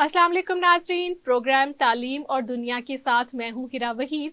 अस्सलाम वालेकुम नाजरीन। प्रोग्राम तालीम और दुनिया के साथ मैं हूँ हिरा वहीद।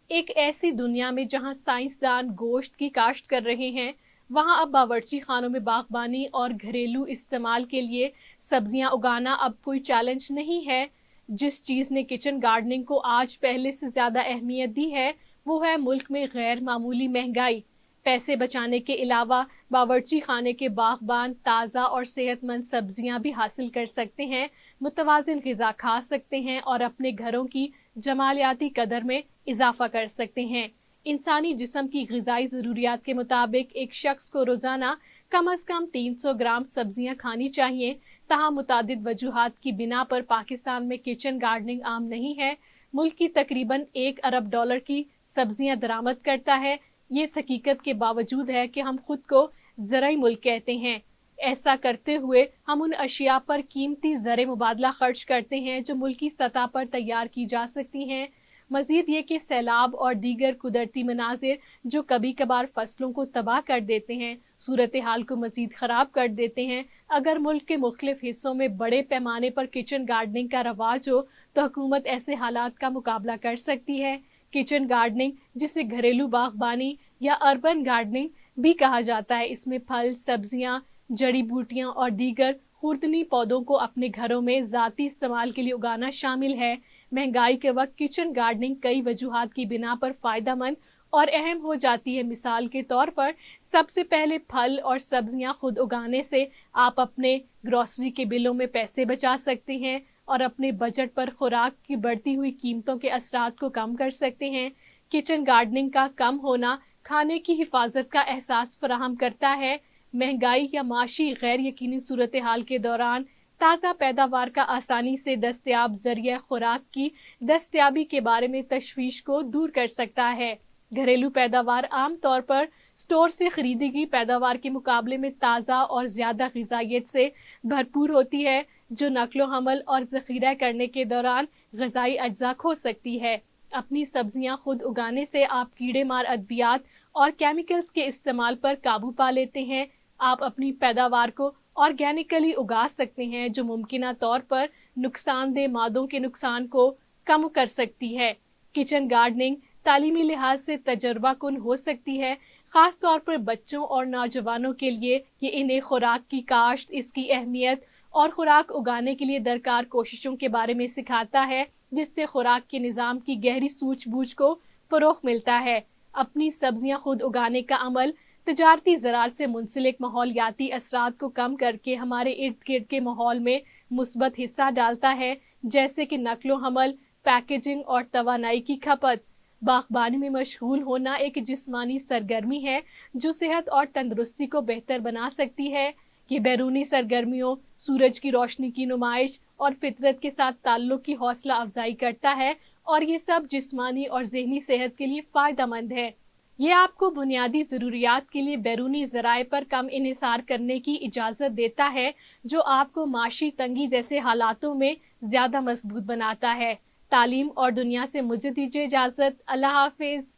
एक ऐसी दुनिया में जहाँ साइंसदान गोश्त की काश्त कर रहे हैं, वहाँ अब बावर्ची खानों में बागबानी और घरेलू इस्तेमाल के लिए सब्जियाँ उगाना अब कोई चैलेंज नहीं है। जिस चीज़ ने किचन गार्डनिंग को आज पहले से ज़्यादा अहमियत दी है, वो है मुल्क में गैर मामूली महंगाई। पैसे बचाने के अलावा बावर्ची खाने के बागबान ताज़ा और सेहतमंद सब्जियां भी हासिल कर सकते हैं, मुतवाज़िन ग़िज़ा खा सकते हैं और अपने घरों की जमालियाती कदर में इजाफा कर सकते हैं। इंसानी जिस्म की ग़िज़ाई ज़रूरियात के मुताबिक एक शख्स को रोज़ाना कम अज़ कम 300 ग्राम सब्जियां खानी चाहिए। तहाँ मुतादिद वजूहात की बिना पर पाकिस्तान में किचन गार्डनिंग आम नहीं है। मुल्क की तकरीबन $1 अरब की सब्जियां दरामद करता है। ये इस हकीकत के बावजूद है कि हम खुद को ज़राई मुल्क कहते हैं। ऐसा करते हुए हम उन अशिया पर कीमती ज़र मुबादला खर्च करते हैं जो मुल्की सतह पर तैयार की जा सकती हैं। मजीद ये कि सैलाब और दीगर कुदरती मनाजिर जो कभी कभार फसलों को तबाह कर देते हैं, सूरत हाल को मजीद ख़राब कर देते हैं। अगर मुल्क के मुख्तलिफ हिस्सों में बड़े पैमाने पर किचन गार्डनिंग का रवाज हो तो हुकूमत ऐसे हालात का मुकाबला कर सकती है। किचन गार्डनिंग, जिसे घरेलू बागबानी या अर्बन गार्डनिंग भी कहा जाता है, इसमें फल, सब्जियां, जड़ी बूटियां और दीगर खुर्दनी पौधों को अपने घरों में ज़ाती इस्तेमाल के लिए उगाना शामिल है। महंगाई के वक्त किचन गार्डनिंग कई वजूहात की बिना पर फ़ायदेमंद और अहम हो जाती है। मिसाल के तौर पर सबसे पहले फल और सब्जियां खुद उगाने से आप अपने ग्रोसरी के बिलों में पैसे बचा सकते हैं और अपने बजट पर खुराक की बढ़ती हुई कीमतों के असरात को कम कर सकते हैं। किचन गार्डनिंग का कम होना खाने की हिफाजत का एहसास फराहम करता है। महंगाई या माशी गैर यकीनी सूरत हाल के दौरान ताज़ा पैदावार का आसानी से दस्तयाब जरिया खुराक की दस्तयाबी के बारे में तशवीश को दूर कर सकता है। घरेलू पैदावार आम तौर पर स्टोर से खरीदी गई पैदावार के मुकाबले में ताज़ा और ज़्यादा ग़िज़ाइयत से भरपूर होती है, जो नक्लो हमल और ज़ख़ीरा करने के दौरान ग़िज़ाई अज्जा खो सकती है। अपनी सब्जियां खुद उगाने से आप कीड़े मार अद्वियात और केमिकल्स के इस्तेमाल पर काबू पा लेते हैं। आप अपनी पैदावार को ऑर्गेनिकली उगा सकते हैं, जो मुमकिना तौर पर नुकसानदेह मादों के नुकसान को कम कर सकती है। किचन गार्डनिंग तालीमी लिहाज से तजर्बा कुन हो सकती है, ख़ास तौर पर बच्चों और नौजवानों के लिए। ये इन्हें खुराक की काश्त, इसकी अहमियत और खुराक उगाने के लिए दरकार कोशिशों के बारे में सिखाता है, जिससे खुराक के निज़ाम की गहरी सूझबूझ को फ़रोग़ मिलता है। अपनी सब्जियां खुद उगाने का अमल तजारती ज़राअत से मुंसलिक माहौलियाती असरात को कम करके हमारे इर्द गिर्द के माहौल में मुस्बत हिस्सा डालता है, जैसे कि नक्लो हमल, पैकेजिंग और तवानाई की खपत। बागबानी में मशगूल होना एक जिस्मानी सरगर्मी है जो सेहत और तंदुरुस्ती को बेहतर बना सकती है। ये बैरूनी सरगर्मियों, सूरज की रोशनी की नुमाइश और फितरत के साथ ताल्लुक़ की हौसला अफजाई करता है, और ये सब जिस्मानी और ज़हनी सेहत के लिए फ़ायदेमंद है। ये आपको बुनियादी ज़रूरियात के लिए बैरूनी ज़राए पर कम इन्हिसार करने की इजाज़त देता है, जो आपको माशी तंगी जैसे हालातों में ज़्यादा मजबूत बनाता है। तालीम और दुनिया से मुझे दीजिए इजाज़त। अल्लाह हाफिज़।